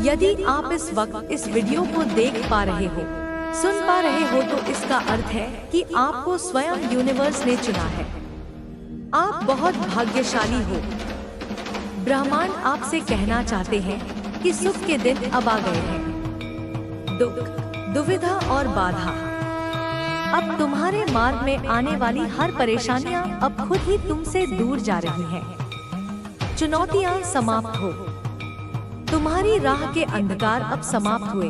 यदि आप इस वक्त इस वीडियो को देख पा रहे हो, सुन पा रहे हो, तो इसका अर्थ है कि आपको स्वयं यूनिवर्स ने चुना है। आप बहुत भाग्यशाली हो। ब्रह्मांड आपसे कहना चाहते हैं कि सुख के दिन अब आ गए हैं। दुख, दुविधा और बाधा, अब तुम्हारे मार्ग में आने वाली हर परेशानियां अब खुद ही तुमसे दूर जा रही हैं। चुनौतियां समाप्त हो, तुम्हारी राह के अंधकार अब समाप्त हुए।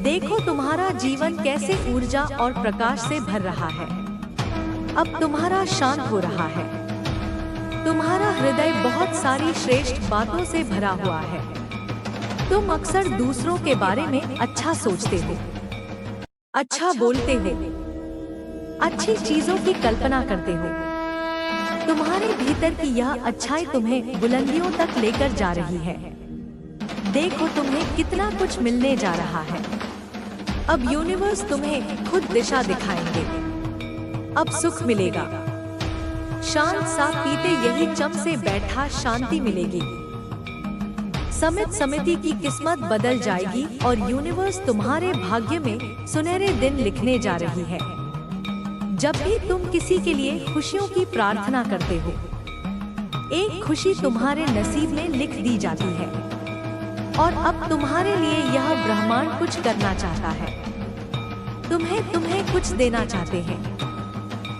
देखो तुम्हारा जीवन कैसे ऊर्जा और प्रकाश से भर रहा है। अब तुम्हारा शांत हो रहा है। तुम्हारा हृदय बहुत सारी श्रेष्ठ बातों से भरा हुआ है। तुम अक्सर दूसरों के बारे में अच्छा सोचते हो, अच्छा बोलते हो, अच्छी चीजों की कल्पना करते हो। तुम्हारे भीतर की यह अच्छाई तुम्हें बुलंदियों तक लेकर जा रही है। देखो तुम्हें कितना कुछ मिलने जा रहा है। अब यूनिवर्स तुम्हें खुद दिशा दिखाएंगे। अब सुख मिलेगा। शांत सा पीते यही चम से बैठा शांति मिलेगी। समिति की किस्मत बदल जाएगी और यूनिवर्स तुम्हारे भाग्य में सुनहरे दिन लिखने जा रही है। जब भी तुम किसी के लिए खुशियों की प्रार्थना करते हो, एक खुशी तुम्हारे नसीब में लिख दी जाती है। और अब तुम्हारे लिए यह ब्रह्मांड कुछ करना चाहता है। तुम्हें कुछ देना चाहते हैं।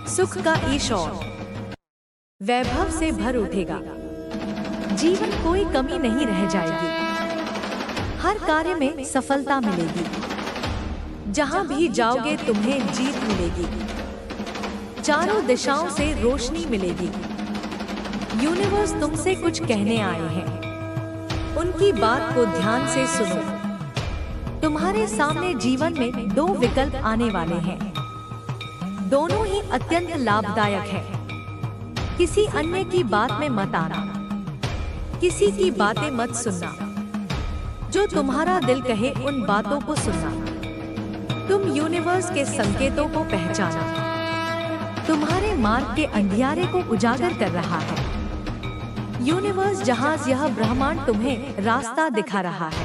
सुख का ईश्वर वैभव से भर उठेगा। जीवन कोई कमी नहीं रह जाएगी। हर कार्य में सफलता मिलेगी। जहां भी जाओगे तुम्हें जीत मिलेगी। चारों दिशाओं से रोशनी मिलेगी। यूनिवर्स तुमसे कुछ कहने आए हैं। उनकी बात को ध्यान से सुनो। तुम्हारे सामने जीवन में दो विकल्प आने वाले हैं। दोनों ही अत्यंत लाभदायक हैं। किसी अन्य की बात में मत आना। किसी की बातें मत सुनना। जो तुम्हारा दिल कहे उन बातों को सुनना। तुम यूनिवर्स के संकेतों को पहचानो। तुम्हारे मार्ग के अंधियारे को उजागर कर रहा है। यूनिवर्स जहाज यह ब्रह्मांड तुम्हें रास्ता दिखा रहा है।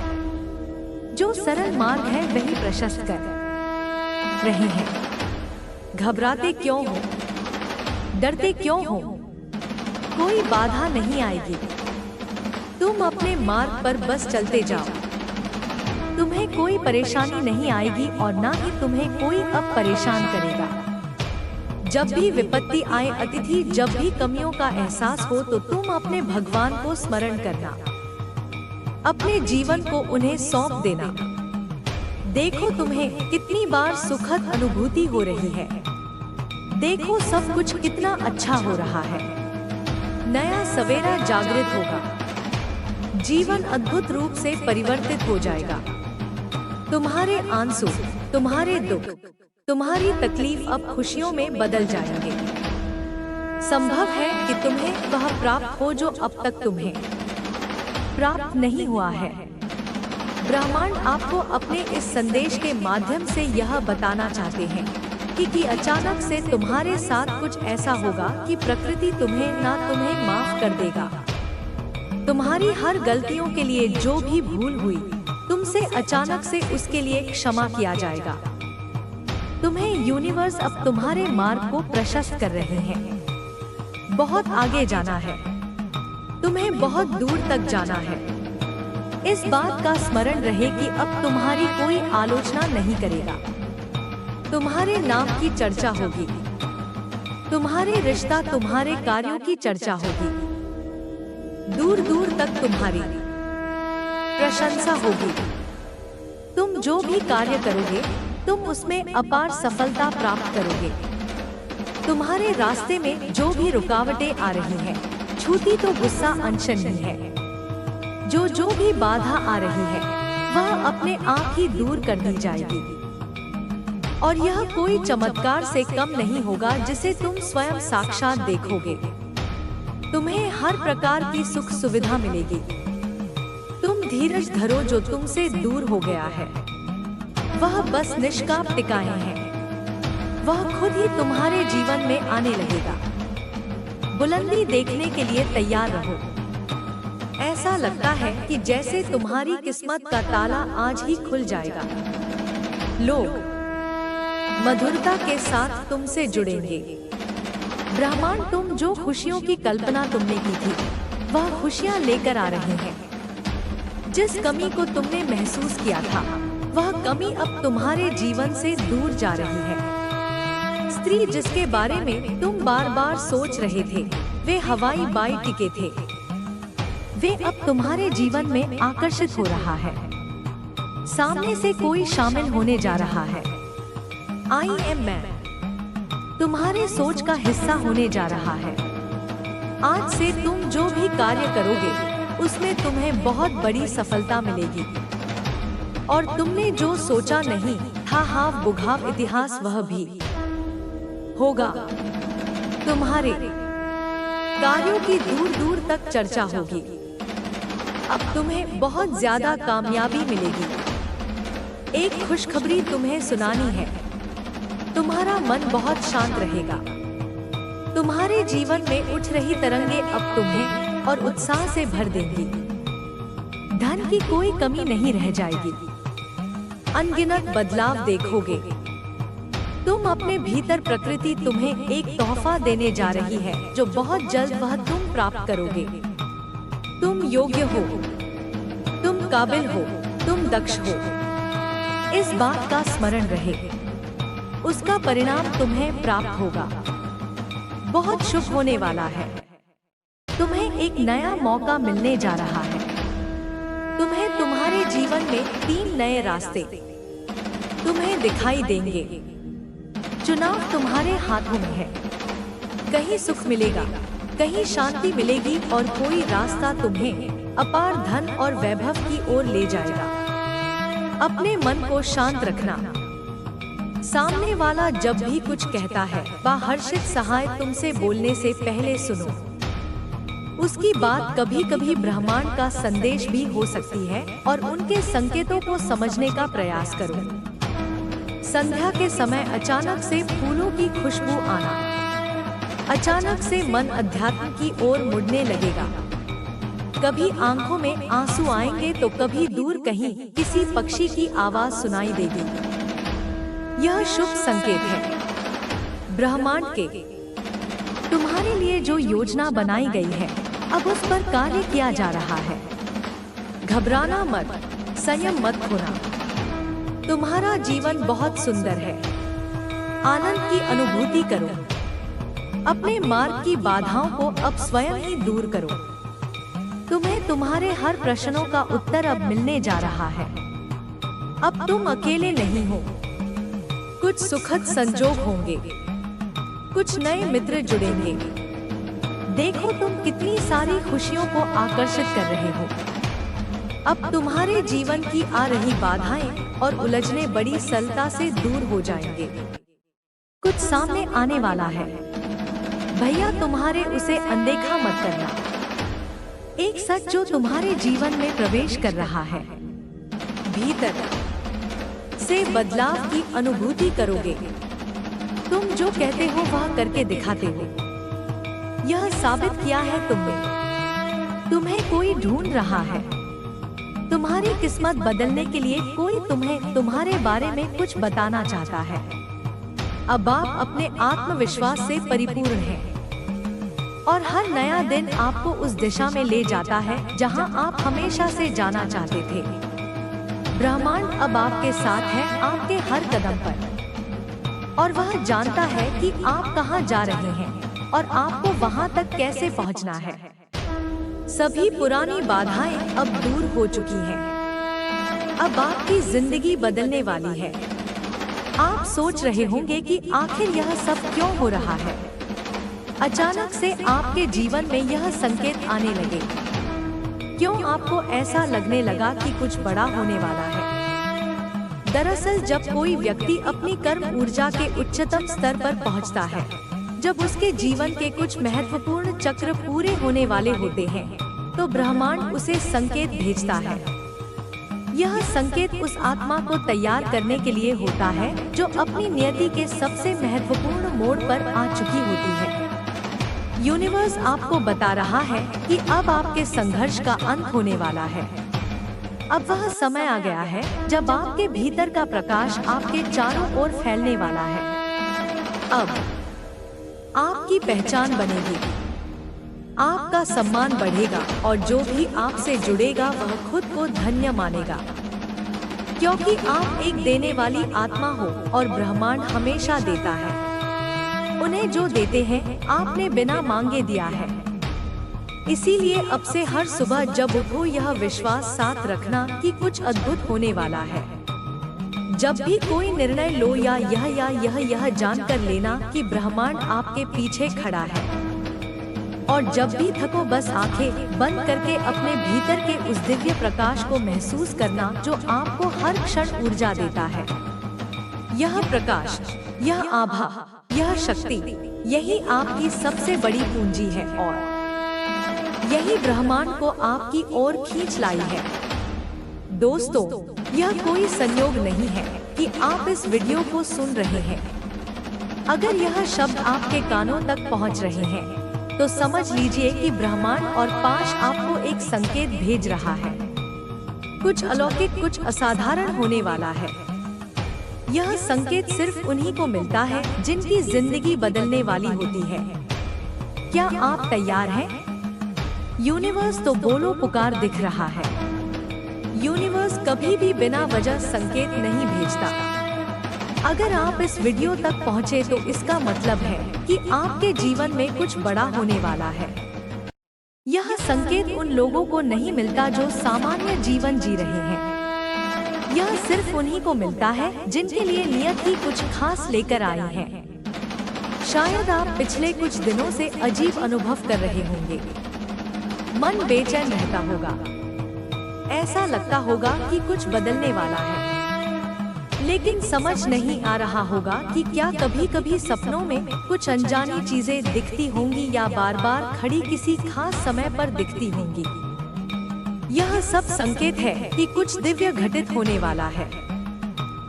जो सरल मार्ग है वही प्रशस्त कर रहे हैं। घबराते क्यों हो? डरते क्यों हो? कोई बाधा नहीं आएगी। तुम अपने मार्ग पर बस चलते जाओ। तुम्हें कोई परेशानी नहीं आएगी और ना ही तुम्हें कोई अब परेशान करेगा। जब भी विपत्ति आए, अतिथि जब भी कमियों का एहसास हो, तो तुम अपने भगवान को स्मरण करना। अपने जीवन को उन्हें सौंप देना। देखो तुम्हें कितनी बार सुखद अनुभूति हो रही है। देखो सब कुछ कितना अच्छा हो रहा है। नया सवेरा जागृत होगा। जीवन अद्भुत रूप से परिवर्तित हो जाएगा। तुम्हारे आंसू, तुम्हारे दुख, तुम्हारी तकलीफ अब खुशियों में बदल जाएंगे। संभव है कि तुम्हें वह प्राप्त हो जो अब तक तुम्हें प्राप्त नहीं हुआ है। ब्रह्मांड आपको अपने इस संदेश के माध्यम से यह बताना चाहते हैं कि अचानक से तुम्हारे साथ कुछ ऐसा होगा कि प्रकृति तुम्हें माफ कर देगा। तुम्हारी हर गलतियों के लिए जो भी भूल हुई, तुमसे अचानक से उसके लिए क्षमा किया जाएगा। तुम्हें यूनिवर्स अब तुम्हारे मार्ग को प्रशस्त कर रहे हैं। बहुत आगे जाना है। तुम्हें बहुत दूर तक जाना है। इस बात का स्मरण रहे कि अब तुम्हारी कोई आलोचना नहीं करेगा। तुम्हारे नाम की चर्चा होगी। तुम्हारे रिश्ता, तुम्हारे कार्यों की चर्चा होगी। दूर दूर तक तुम्हारी प्रशंसा होगी। तुम जो भी कार्य करोगे, तुम उसमें अपार सफलता प्राप्त करोगे। तुम्हारे रास्ते में जो भी रुकावटें आ रही हैं, छूती तो गुस्सा अनशन ही है। जो भी बाधा आ रही है, वह अपने आप ही दूर कर दी जाएगी। और यह कोई चमत्कार से कम नहीं होगा जिसे तुम स्वयं साक्षात देखोगे। तुम्हें हर प्रकार की सुख सुविधा मिलेगी। तुम धीरज धरो। जो तुमसे दूर हो गया है, वह बस निष्काम टिकाएं हैं। वह खुद ही तुम्हारे जीवन में आने लगेगा। बुलंदी देखने के लिए तैयार रहो। ऐसा लगता है कि जैसे तुम्हारी किस्मत का ताला आज ही खुल जाएगा। लोग मधुरता के साथ तुमसे जुड़ेंगे। ब्रह्मांड तुम जो खुशियों की कल्पना तुमने की थी, वह खुशियां लेकर आ रहे हैं। जिस कमी को तुमने महसूस किया था, वह कमी अब तुम्हारे जीवन से दूर जा रही है। स्त्री जिसके बारे में तुम बार बार सोच रहे थे, वे हवाई बाई टिके थे, वे अब तुम्हारे जीवन में आकर्षित हो रहा है। सामने से कोई शामिल होने जा रहा है। आई एम मैं तुम्हारे सोच का हिस्सा होने जा रहा है। आज से तुम जो भी कार्य करोगे, उसमें तुम्हें बहुत बड़ी सफलता मिलेगी। और तुमने जो सोचा नहीं था, हाव बुघाव इतिहास, वह भी होगा। तुम्हारे कार्यों की दूर दूर तक चर्चा होगी। अब तुम्हें बहुत ज्यादा कामयाबी मिलेगी। एक खुशखबरी तुम्हें सुनानी है। तुम्हारा मन बहुत शांत रहेगा। तुम्हारे जीवन में उठ रही तरंगे अब तुम्हें और उत्साह से भर देंगी। धन की कोई कमी नहीं रह जाएगी। अनगिनत बदलाव देखोगे। तुम अपने भीतर प्रकृति तुम्हें एक तोहफा देने जा रही है, जो बहुत जल्द वह तुम प्राप्त करोगे। तुम योग्य हो, तुम काबिल हो, तुम दक्ष हो। इस बात का स्मरण रहे। उसका परिणाम तुम्हें प्राप्त होगा। बहुत शुभ होने वाला है। तुम्हें एक नया मौका मिलने जा रहा है। तुम्हें तुम्हारे जीवन में 3 नए रास्ते तुम्हें दिखाई देंगे। चुनाव तुम्हारे हाथों में है। कहीं सुख मिलेगा, कहीं शांति मिलेगी, और कोई रास्ता तुम्हें अपार धन और वैभव की ओर ले जाएगा। अपने मन को शांत रखना। सामने वाला जब भी कुछ कहता है, वह हर्षित सहाय तुमसे बोलने से पहले सुनो। उसकी बात कभी कभी ब्रह्मांड का संदेश भी हो सकती है, और उनके संकेतों को समझने का प्रयास करो। संध्या के समय अचानक से फूलों की खुशबू आना। अचानक से मन अध्यात्म की ओर मुड़ने लगेगा। कभी आंखों में आंसू आएंगे, तो कभी दूर कहीं किसी पक्षी की आवाज सुनाई देगी। यह शुभ संकेत है। ब्रह्मांड के तुम्हारे लिए जो योजना बनाई गई है, अब उस पर कार्य किया जा रहा है। घबराना मत, संयम मत खोना। तुम्हारा जीवन बहुत सुंदर है। आनंद की अनुभूति करो। अपने मार्ग की बाधाओं को अब स्वयं ही दूर करो। तुम्हें तुम्हारे हर प्रश्नों का उत्तर अब मिलने जा रहा है। अब तुम अकेले नहीं हो। कुछ सुखद संजोग होंगे। कुछ नए मित्र जुड़ेंगे। देखो तुम कितनी सारी खुशियों को आकर्षित कर रहे हो। अब तुम्हारे जीवन की आ रही बाधाएं और उलझने बड़ी सरलता से दूर हो जाएंगे। कुछ सामने आने वाला है। भैया तुम्हारे उसे अनदेखा मत करना। एक सच जो तुम्हारे जीवन में प्रवेश कर रहा है। भीतर से बदलाव की अनुभूति करोगे। तुम जो कहते हो वह करके दिखाते हो। यह साबित किया है तुमने। तुम्हें कोई ढूंढ रहा है। तुम्हारी किस्मत बदलने के लिए कोई तुम्हें तुम्हारे बारे में कुछ बताना चाहता है। अब आप अपने आत्मविश्वास से परिपूर्ण हैं, और हर नया दिन आपको उस दिशा में ले जाता है जहां आप हमेशा से जाना चाहते थे। ब्रह्मांड अब आपके साथ है, आपके हर कदम पर, और वह जानता है कि आप कहां जा रहे हैं और आपको वहां तक कैसे पहुंचना है। सभी पुरानी बाधाएं अब दूर हो चुकी हैं। अब आपकी जिंदगी बदलने वाली है। आप सोच रहे होंगे कि आखिर यह सब क्यों हो रहा है। अचानक से आपके जीवन में यह संकेत आने लगे। क्यों आपको ऐसा लगने लगा कि कुछ बड़ा होने वाला है। दरअसल जब कोई व्यक्ति अपनी कर्म ऊर्जा के उच्चतम स्तर पर पहुंचता है, जब उसके जीवन के कुछ महत्वपूर्ण चक्र पूरे होने वाले होते हैं, तो ब्रह्मांड उसे संकेत भेजता है। यह संकेत उस आत्मा को तैयार करने के लिए होता है जो अपनी नियति के सबसे महत्वपूर्ण मोड़ पर आ चुकी होती है। यूनिवर्स आपको बता रहा है कि अब आपके संघर्ष का अंत होने वाला है। अब वह समय आ गया है जब आपके भीतर का प्रकाश आपके चारों ओर फैलने वाला है। अब आपकी पहचान बनेगी, आपका सम्मान बढ़ेगा और जो भी आपसे जुड़ेगा वह खुद को धन्य मानेगा, क्योंकि आप एक देने वाली आत्मा हो और ब्रह्मांड हमेशा देता है। उन्हें जो देते हैं आपने बिना मांगे दिया है। इसीलिए अब से हर सुबह जब उठो यह विश्वास साथ रखना कि कुछ अद्भुत होने वाला है। जब भी कोई निर्णय लो या यह जानकर लेना कि ब्रह्मांड आपके पीछे खड़ा है। और जब भी थको बस आंखें बंद करके अपने भीतर के उस दिव्य प्रकाश को महसूस करना जो आपको हर क्षण ऊर्जा देता है। यह प्रकाश, यह आभा, यह शक्ति, यही आपकी सबसे बड़ी पूंजी है और यही ब्रह्मांड को आपकी ओर खींच लाई है। दोस्तों, यह कोई संयोग नहीं है कि आप इस वीडियो को सुन रहे हैं। अगर यह शब्द आपके कानों तक पहुंच रहे हैं, तो समझ लीजिए कि ब्रह्मांड और पाश आपको एक संकेत भेज रहा है। कुछ अलौकिक, कुछ असाधारण होने वाला है। यह संकेत सिर्फ उन्हीं को मिलता है जिनकी जिंदगी बदलने वाली होती है। क्या आप तैयार हैं? यूनिवर्स तो बोलो पुकार दिख रहा है। यूनिवर्स कभी भी बिना वजह संकेत नहीं भेजता। अगर आप इस वीडियो तक पहुँचे तो इसका मतलब है कि आपके जीवन में कुछ बड़ा होने वाला है। यह संकेत उन लोगों को नहीं मिलता जो सामान्य जीवन जी रहे हैं। यह सिर्फ उन्हीं को मिलता है जिनके लिए नियत ही कुछ खास लेकर आई है। शायद आप पिछले कुछ दिनों से अजीब अनुभव कर रहे होंगे। मन बेचैन रहता होगा, ऐसा लगता होगा कि कुछ बदलने वाला है, लेकिन समझ नहीं आ रहा होगा कि क्या कभी कभी सपनों में कुछ अनजानी चीजें दिखती होंगी या बार बार खड़ी किसी खास समय पर दिखती होंगी। यह सब संकेत है कि कुछ दिव्य घटित होने वाला है।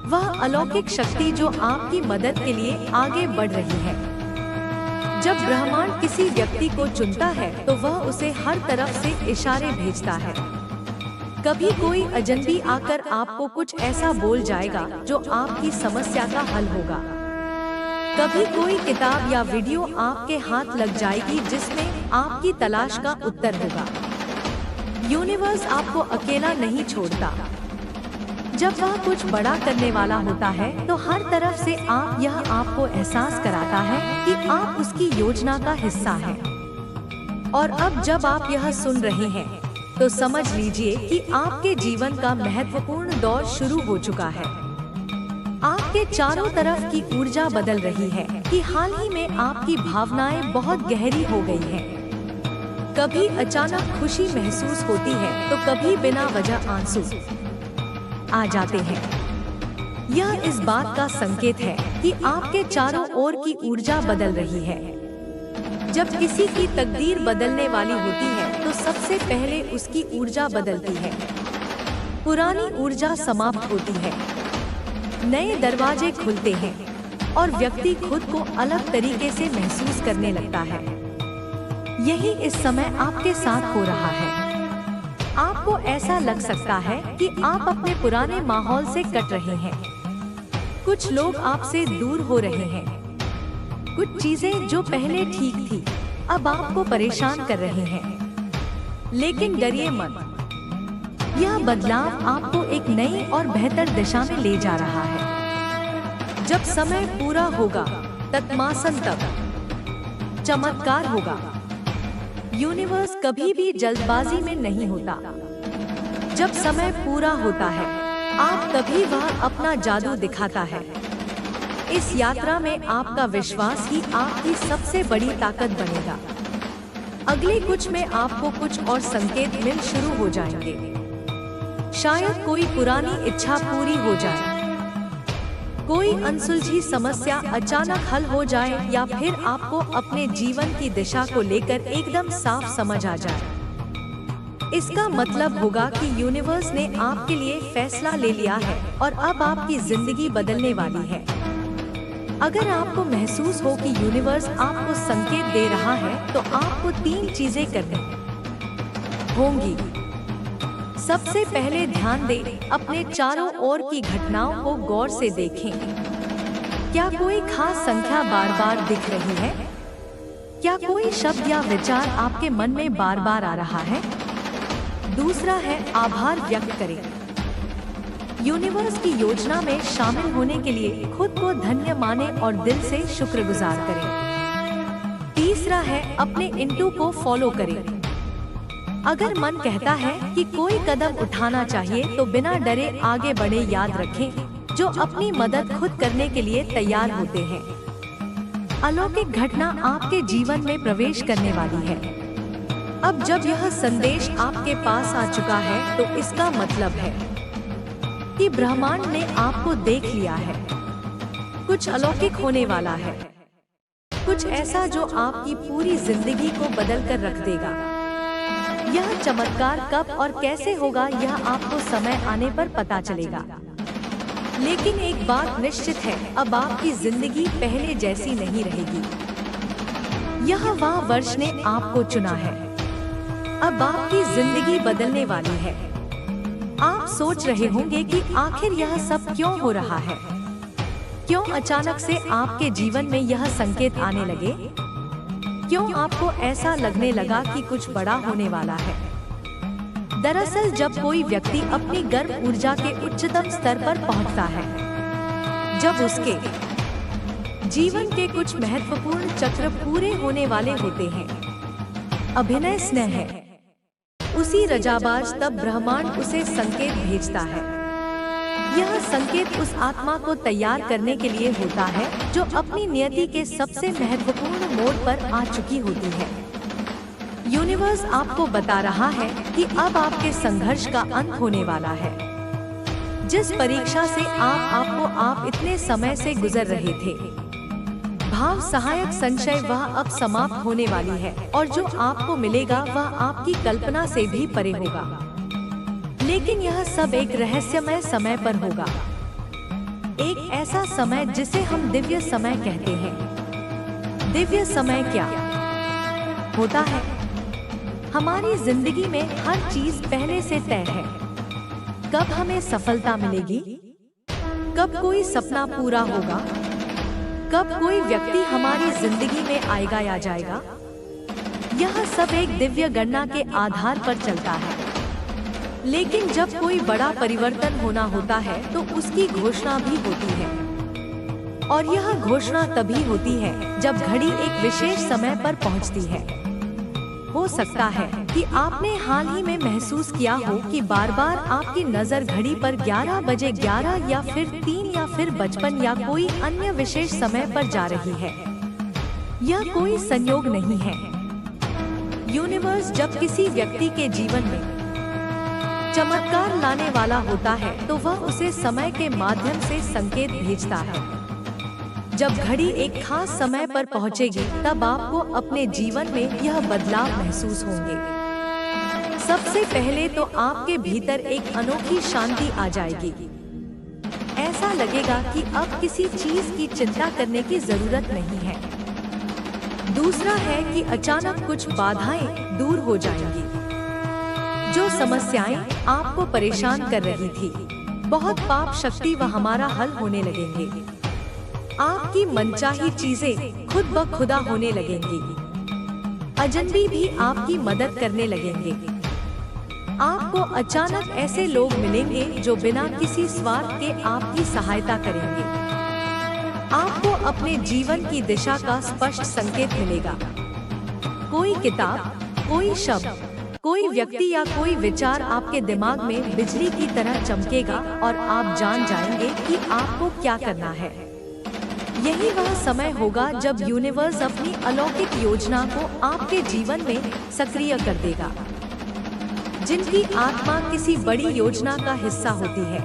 वह अलौकिक शक्ति जो आपकी मदद के लिए आगे बढ़ रही है। जब ब्रह्मांड किसी व्यक्ति को चुनता है तो वह उसे हर तरफ से इशारे भेजता है। कभी कोई अजनबी आकर आपको कुछ ऐसा बोल जाएगा जो आपकी समस्या का हल होगा। कभी कोई किताब या वीडियो आपके हाथ लग जाएगी जिसमें आपकी तलाश का उत्तर होगा। यूनिवर्स आपको अकेला नहीं छोड़ता। जब वह कुछ बड़ा करने वाला होता है तो हर तरफ से यह आपको एहसास कराता है कि आप उसकी योजना का हिस्सा हैं। और अब जब आप यह सुन रहे हैं तो समझ लीजिए कि आपके जीवन का महत्वपूर्ण दौर शुरू हो चुका है। आपके चारों तरफ की ऊर्जा बदल रही है कि हाल ही में आपकी भावनाएं बहुत गहरी हो गई हैं। कभी अचानक खुशी महसूस होती है तो कभी बिना वजह आंसू आ जाते हैं। यह इस बात का संकेत है कि आपके चारों ओर की ऊर्जा बदल रही है। जब किसी की तकदीर बदलने वाली होती है तो सबसे पहले उसकी ऊर्जा बदलती है। पुरानी ऊर्जा समाप्त होती है, नए दरवाजे खुलते हैं और व्यक्ति खुद को अलग तरीके से महसूस करने लगता है। यही इस समय आपके साथ हो रहा है। आपको ऐसा लग सकता है कि आप अपने पुराने माहौल से कट रहे हैं। कुछ लोग आपसे दूर हो रहे हैं। कुछ चीजें जो पहले ठीक थी अब आपको परेशान कर रहे हैं। लेकिन डरिए मत, यह बदलाव आपको एक नई और बेहतर दिशा में ले जा रहा है। जब समय पूरा होगा तत्मासन तक चमत्कार होगा। यूनिवर्स कभी भी जल्दबाजी में नहीं होता। जब समय पूरा होता है आप तभी वह अपना जादू दिखाता है। इस यात्रा में आपका विश्वास ही आपकी सबसे बड़ी ताकत बनेगा। अगले कुछ में आपको कुछ और संकेत मिल शुरू हो जाएंगे। शायद कोई पुरानी इच्छा पूरी हो जाए, कोई अनसुलझी समस्या अचानक हल हो जाए या फिर आपको अपने जीवन की दिशा को लेकर एकदम साफ समझ आ जाए। इसका मतलब होगा कि यूनिवर्स ने आपके लिए फैसला ले लिया है और अब आपकी जिंदगी बदलने वाली है। अगर आपको महसूस हो कि यूनिवर्स आपको संकेत दे रहा है, तो आपको 3 चीजें करनी होंगी। सबसे पहले ध्यान दें, अपने चारों ओर की घटनाओं को गौर से देखें। क्या कोई खास संख्या बार बार दिख रही है? क्या कोई शब्द या विचार आपके मन में बार बार आ रहा है? दूसरा है आभार व्यक्त करें। यूनिवर्स की योजना में शामिल होने के लिए खुद को धन्य माने और दिल से शुक्रगुजार करें। तीसरा है अपने इंटू को फॉलो करें। अगर मन कहता है कि कोई कदम उठाना चाहिए, तो बिना डरे आगे बढ़े। याद रखें, जो अपनी मदद खुद करने के लिए तैयार होते हैं। अलौकिक घटना आपके जीवन में प्रवेश करने वाली है। अब जब यह संदेश आपके पास आ चुका है, तो इसका मतलब है कि ब्रह्मांड ने आपको देख लिया है। कुछ अलौकिक होने वाला है, कुछ ऐसा जो आपकी पूरी जिंदगी को बदल कर रख देगा। यह चमत्कार कब और कैसे होगा, यह आपको समय आने पर पता चलेगा। लेकिन एक बात निश्चित है, अब आपकी जिंदगी पहले जैसी नहीं रहेगी। यह वह वर्ष ने आपको चुना है। अब आपकी जिंदगी बदलने वाली है। आप सोच रहे होंगे कि आखिर यह सब क्यों हो रहा है? क्यों अचानक से आपके जीवन में यह संकेत आने लगे? क्यों आपको ऐसा लगने लगा कि कुछ बड़ा होने वाला है? दरअसल जब कोई व्यक्ति अपनी गर्भ ऊर्जा के उच्चतम स्तर पर पहुंचता है, जब उसके जीवन के कुछ महत्वपूर्ण चक्र पूरे होने वाले होते हैं, अभिनय स्नेह है, उसी रजाबाज तब ब्रह्मांड उसे संकेत भेजता है। यह संकेत उस आत्मा को तैयार करने के लिए होता है जो अपनी नियति के सबसे महत्वपूर्ण मोड़ पर आ चुकी होती है। यूनिवर्स आपको बता रहा है कि अब आपके संघर्ष का अंत होने वाला है। जिस परीक्षा से आप इतने समय से गुजर रहे थे, भाव सहायक संशय, वह अब समाप्त होने वाली है और जो आपको मिलेगा वह आपकी कल्पना से भी परे होगा। लेकिन यह सब एक रहस्यमय समय पर होगा। एक ऐसा समय जिसे हम दिव्य समय कहते हैं। दिव्य समय क्या होता है? हमारी जिंदगी में हर चीज पहले से तय है। कब हमें सफलता मिलेगी, कब कोई सपना पूरा होगा, कब कोई व्यक्ति हमारी जिंदगी में आएगा या जाएगा, यह सब एक दिव्य गणना के आधार पर चलता है। लेकिन जब कोई बड़ा परिवर्तन होना होता है तो उसकी घोषणा भी होती है, और यह घोषणा तभी होती है जब घड़ी एक विशेष समय पर पहुंचती है। हो सकता है कि आपने हाल ही में महसूस किया हो कि बार बार आपकी नजर घड़ी पर 11 बजे 11 या फिर 3 या फिर 55 या कोई अन्य विशेष समय पर जा रही है। यह कोई संयोग नहीं है। यूनिवर्स जब किसी व्यक्ति के जीवन में चमत्कार लाने वाला होता है तो वह उसे समय के माध्यम से संकेत भेजता है। जब घड़ी एक खास समय पर पहुंचेगी, तब आपको अपने जीवन में यह बदलाव महसूस होंगे। सबसे पहले तो आपके भीतर एक अनोखी शांति आ जाएगी। ऐसा लगेगा कि अब किसी चीज की चिंता करने की जरूरत नहीं है। दूसरा है कि अचानक कुछ बाधाएं दूर हो जाएंगी। जो समस्याएं आपको परेशान कर रही थी, बहुत पाप शक्ति व हमारा हल होने लगेंगे। आपकी मनचाही चीजें खुद ब खुदा होने लगेंगी। अजनबी भी आपकी मदद करने लगेंगे। आपको अचानक ऐसे लोग मिलेंगे जो बिना किसी स्वार्थ के आपकी सहायता करेंगे। आपको अपने जीवन की दिशा का स्पष्ट संकेत मिलेगा। कोई किताब, कोई शब्द, कोई व्यक्ति या कोई विचार आपके दिमाग में बिजली की तरह चमकेगा और आप जान जाएंगे कि आपको क्या करना है। यही वह समय होगा जब यूनिवर्स अपनी अलौकिक योजना को आपके जीवन में सक्रिय कर देगा। जिनकी आत्मा किसी बड़ी योजना का हिस्सा होती है,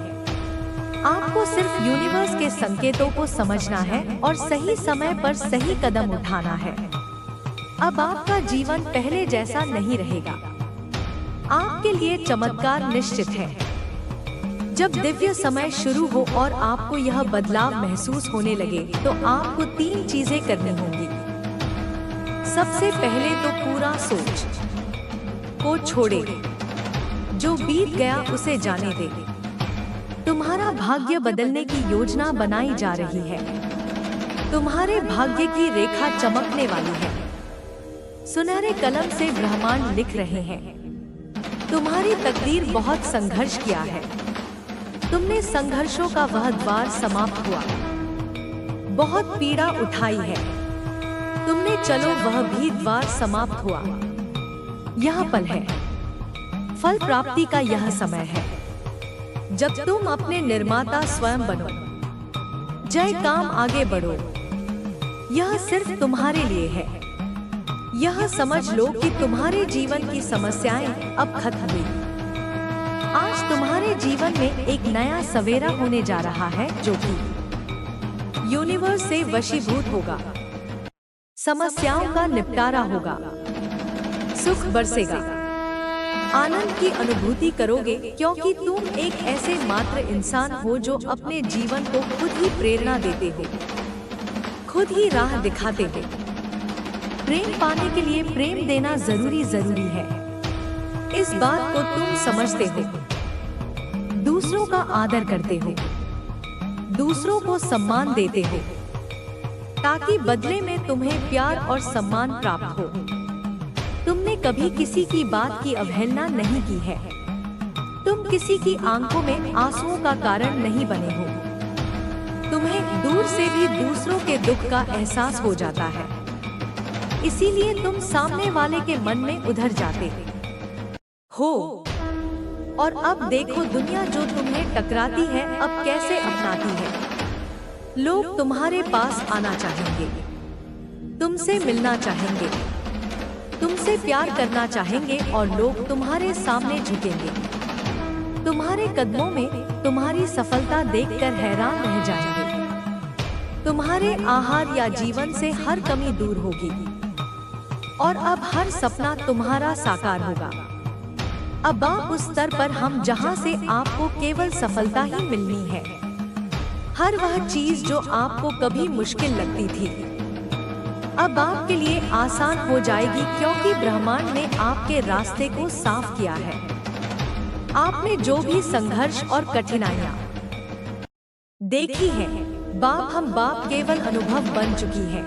आपको सिर्फ यूनिवर्स के संकेतों को समझना है और सही समय पर सही कदम उठाना है। अब आपका जीवन पहले जैसा नहीं रहेगा। आपके लिए चमत्कार निश्चित है। जब दिव्य समय शुरू हो और आपको यह बदलाव महसूस होने लगे तो आपको 3 चीजें करनी होंगी। सबसे पहले तो पूरा सोच को छोड़े, जो बीत गया उसे जाने दे। तुम्हारा भाग्य बदलने की योजना बनाई जा रही है। तुम्हारे भाग्य की रेखा चमकने वाली है। सुनहरे कलम से ब्रह्मांड लिख रहे हैं। तुम्हारी तकदीर बहुत संघर्ष किया है। तुमने संघर्षों का वह द्वार समाप्त हुआ। बहुत पीड़ा उठाई है तुमने, चलो वह भी द्वार समाप्त हुआ। यह पल है, फल प्राप्ति का यह समय है, जब तुम अपने निर्माता स्वयं बनो। जय काम आगे बढ़ो। यह सिर्फ तुम्हारे लिए है। यह समझ लो कि तुम्हारे जीवन की समस्याएं अब खत्म हुई। आज तुम्हारे जीवन में एक नया सवेरा होने जा रहा है, जो कि यूनिवर्स से वशीभूत होगा। समस्याओं का निपटारा होगा, सुख बरसेगा, आनंद की अनुभूति करोगे, क्योंकि तुम एक ऐसे मात्र इंसान हो जो अपने जीवन को खुद ही प्रेरणा देते हो, खुद ही राह दिखाते हो। प्रेम पाने के लिए प्रेम देना जरूरी है। इस बात को तुम समझते हो। दूसरों का आदर करते हो, दूसरों को सम्मान देते हो, ताकि बदले में तुम्हें प्यार और सम्मान प्राप्त हो। तुमने कभी किसी की बात की अवहेलना नहीं की है। तुम किसी की आंखों में आंसुओं का कारण नहीं बने हो। तुम्हें दूर से भी दूसरों के दुख का एहसास हो जाता है, इसीलिए तुम सामने वाले के मन में उधर जाते हो। और अब देखो दुनिया जो तुम्हें टकराती है अब कैसे अपनाती है। लोग तुम्हारे पास आना चाहेंगे, तुमसे मिलना चाहेंगे, तुमसे प्यार करना चाहेंगे और लोग तुम्हारे सामने झुकेंगे। तुम्हारे कदमों में तुम्हारी सफलता देखकर हैरान रह जाएंगे। तुम्हारे आहार या जीवन से हर कमी दूर होगी और अब हर सपना तुम्हारा साकार होगा। अब आप उस स्तर पर हम जहां से आपको केवल सफलता ही मिलनी है। हर वह चीज जो आपको कभी मुश्किल लगती थी अब आपके लिए आसान हो जाएगी, क्योंकि ब्रह्मांड ने आपके रास्ते को साफ किया है। आपने जो भी संघर्ष और कठिनाइयां देखी हैं, बाप केवल अनुभव बन चुकी है।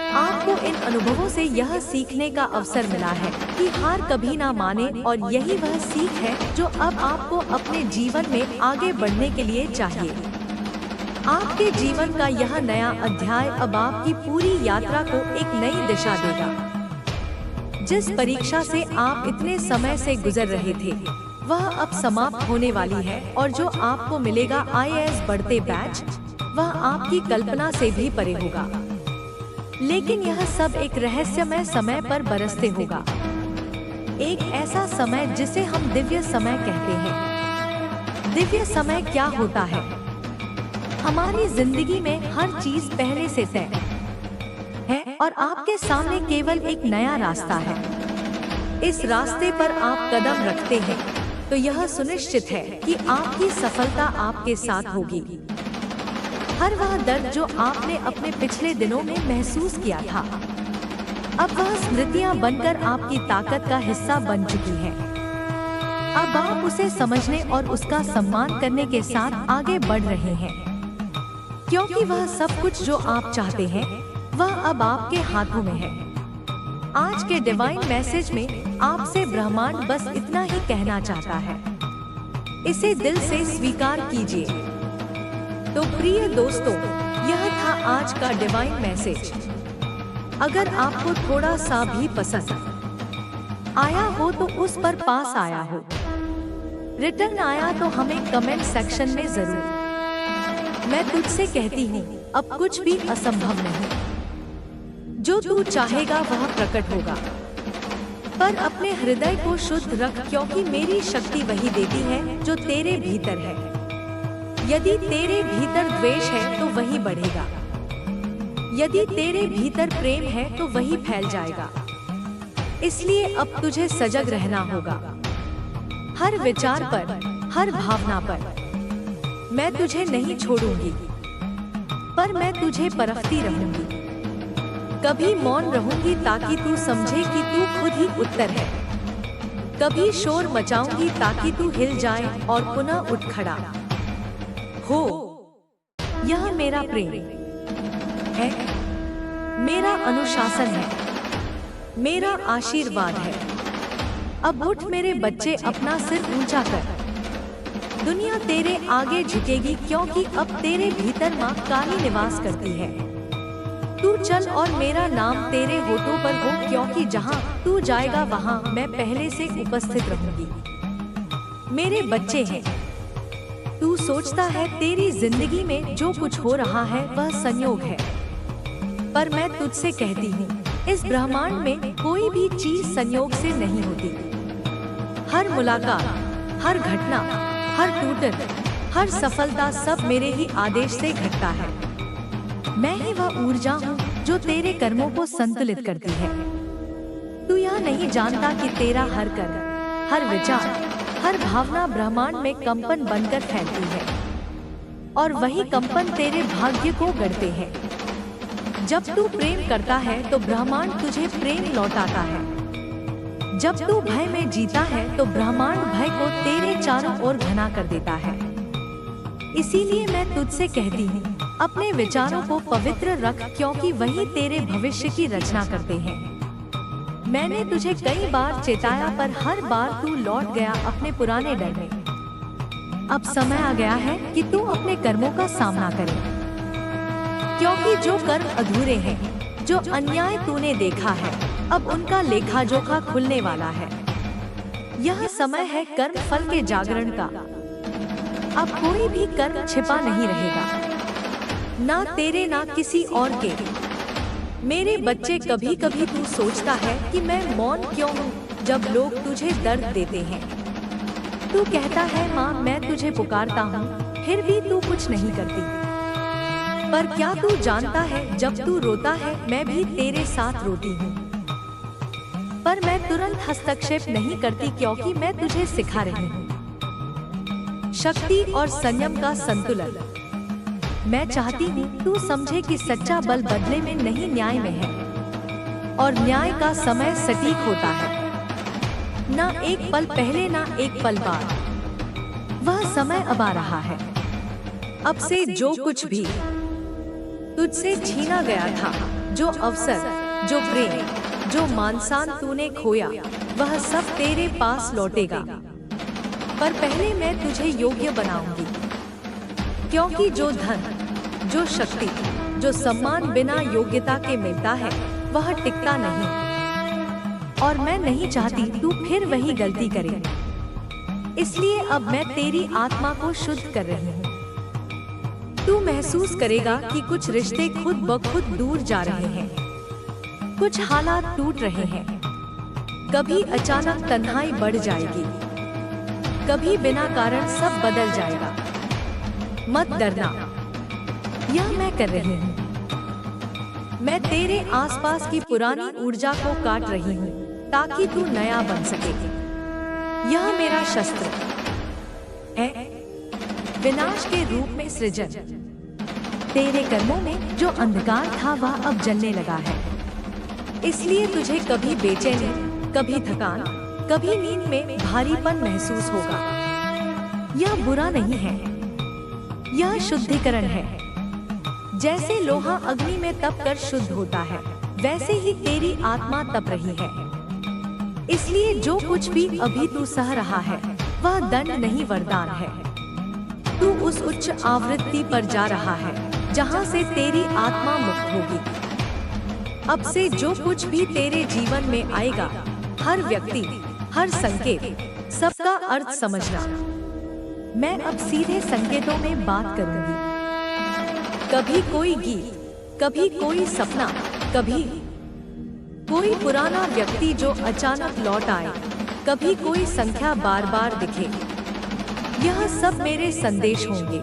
आपको इन अनुभवों से यह सीखने का अवसर मिला है कि हार कभी ना माने, और यही वह सीख है जो अब आपको अपने जीवन में आगे बढ़ने के लिए चाहिए। आपके जीवन का यह नया अध्याय अब आपकी पूरी यात्रा को एक नई दिशा देगा। जिस परीक्षा से आप इतने समय से गुजर रहे थे वह अब समाप्त होने वाली है, और जो आपको मिलेगा IAS बढ़ते बैच, वह आपकी कल्पना से भी परे होगा। लेकिन यह सब एक रहस्यमय समय पर बरसते होगा। एक ऐसा समय जिसे हम दिव्य समय कहते हैं। दिव्य समय क्या होता है? हमारी जिंदगी में हर चीज पहले से तय है और आपके सामने केवल एक नया रास्ता है। इस रास्ते पर आप कदम रखते हैं तो यह सुनिश्चित है कि आपकी सफलता आपके साथ होगी। हर वह दर्द जो आपने अपने पिछले दिनों में महसूस किया था, अब वह स्मृतियां बनकर आपकी ताकत का हिस्सा बन चुकी हैं। अब आप उसे समझने और उसका सम्मान करने के साथ आगे बढ़ रहे हैं, क्योंकि वह सब कुछ जो आप चाहते हैं वह अब आपके हाथों में है। आज के डिवाइन मैसेज में आपसे ब्रह्मांड बस इतना ही कहना चाहता है, इसे दिल से स्वीकार कीजिए। तो प्रिय दोस्तों, यह था आज का डिवाइन मैसेज। अगर आपको थोड़ा सा भी पसंद आया हो तो उस पर पास आया हो, रिटर्न आया तो हमें कमेंट सेक्शन में जरूर। मैं तुझसे कहती हूँ, अब कुछ भी असंभव नहीं। जो तू चाहेगा वह प्रकट होगा, पर अपने हृदय को शुद्ध रख, क्योंकि मेरी शक्ति वही देती है जो तेरे भीतर है। यदि तेरे भीतर द्वेष है तो वही बढ़ेगा, यदि तेरे भीतर प्रेम है तो वही फैल जाएगा। इसलिए अब तुझे सजग रहना होगा। हर विचार पर, हर भावना पर। मैं तुझे नहीं छोड़ूंगी, पर मैं तुझे परखती रहूंगी। कभी मौन रहूंगी ताकि तू समझे कि तू खुद ही उत्तर है। कभी शोर मचाऊंगी ताकि तू हिल जाए और पुनः उठ खड़ा हो। यह मेरा प्रेम है, मेरा अनुशासन है, मेरा आशीर्वाद है। अब उठ मेरे बच्चे, अपना सिर ऊंचा कर। दुनिया तेरे आगे झुकेगी क्योंकि अब तेरे भीतर माँ काली निवास करती है। तू चल और मेरा नाम तेरे होठों पर हो, क्योंकि जहाँ तू जाएगा वहाँ मैं पहले से उपस्थित रहूंगी। मेरे बच्चे हैं, तू सोचता है तेरी जिंदगी में जो कुछ हो रहा है वह संयोग है, पर मैं तुझसे कहती हूँ इस ब्रह्मांड में कोई भी चीज संयोग से नहीं होती। हर मुलाकात, हर घटना, हर टूटन, हर सफलता सब मेरे ही आदेश से घटता है। मैं ही वह ऊर्जा हूँ जो तेरे कर्मों को संतुलित करती है। तू यह नहीं जानता कि तेरा हर कर्म, हर विचार, हर भावना ब्रह्मांड में कंपन बनकर फैलती है, और वही कंपन तेरे भाग्य को गढ़ते हैं। जब तू प्रेम करता है तो ब्रह्मांड तुझे प्रेम लौटाता है। जब तू भय में जीता है तो ब्रह्मांड भय को तेरे चारों ओर घना कर देता है। इसीलिए मैं तुझसे कहती हूँ अपने विचारों को पवित्र रख, क्योंकि वही तेरे भविष्य की रचना करते हैं। मैंने तुझे कई बार चेताया, पर हर बार तू लौट गया अपने पुराने डर में। अब समय आ गया है कि तू अपने कर्मों का सामना करे, क्योंकि जो कर्म अधूरे हैं, जो अन्याय तूने देखा है, अब उनका लेखा जोखा खुलने वाला है। यह समय है कर्म फल के जागरण का। अब कोई भी कर्म छिपा नहीं रहेगा, ना तेरे ना किसी और के। मेरे बच्चे, कभी कभी तू सोचता है कि मैं मौन क्यों हूँ जब लोग तुझे दर्द देते हैं। तू कहता है माँ मैं तुझे पुकारता हूँ, फिर भी तू कुछ नहीं करती। पर क्या तू जानता है जब तू रोता है मैं भी तेरे साथ रोती हूँ, पर मैं तुरंत हस्तक्षेप नहीं करती, क्योंकि मैं तुझे सिखा रही हूँ शक्ति और संयम का संतुलन। मैं चाहती हूँ तू समझे कि सच्चा बल बदले में नहीं न्याय में है, और न्याय का समय सटीक होता है। ना एक पल पहले ना एक पल बाद, वह समय अब आ रहा है। अब से जो कुछ भी तुझसे छीना गया था, जो अवसर, जो प्रेम, जो मानसान तूने खोया, वह सब तेरे पास लौटेगा। पर पहले मैं तुझे योग्य बनाऊंगी, क्योंकि जो धन, जो शक्ति, जो सम्मान बिना योग्यता के मिलता है वह टिकता नहीं, और मैं नहीं चाहती तू फिर वही गलती करे। इसलिए अब मैं तेरी आत्मा को शुद्ध कर रही हूँ। तू महसूस करेगा कि कुछ रिश्ते खुद ब खुद दूर जा रहे हैं, कुछ हालात टूट रहे हैं। कभी अचानक तन्हाई बढ़ जाएगी, कभी बिना कारण सब बदल जाएगा। मत डरना, यह मैं कर रही हूँ। मैं तेरे आसपास की पुरानी ऊर्जा को काट रही हूँ ताकि तू नया बन सके। यह मेरा शस्त्र है, विनाश के रूप में सृजन। तेरे कर्मों में जो अंधकार था वह अब जलने लगा है, इसलिए तुझे कभी बेचैनी, कभी थकान, कभी नींद में भारीपन महसूस होगा। यह बुरा नहीं है, यह शुद्धिकरण है। जैसे लोहा अग्नि में तप कर शुद्ध होता है, वैसे ही तेरी आत्मा तप रही है। इसलिए जो कुछ भी अभी तू सह रहा है वह दंड नहीं वरदान है। तू उस उच्च आवृत्ति पर जा रहा है जहाँ से तेरी आत्मा मुक्त होगी। अब से जो कुछ भी तेरे जीवन में आएगा, हर व्यक्ति, हर संकेत, सबका अर्थ समझना। मैं अब सीधे संकेतों में बात करूंगी। कभी कोई गीत, कभी कोई सपना, कभी कोई पुराना व्यक्ति जो अचानक लौट आए, कभी कोई संख्या बार बार दिखे। यह सब मेरे संदेश होंगे।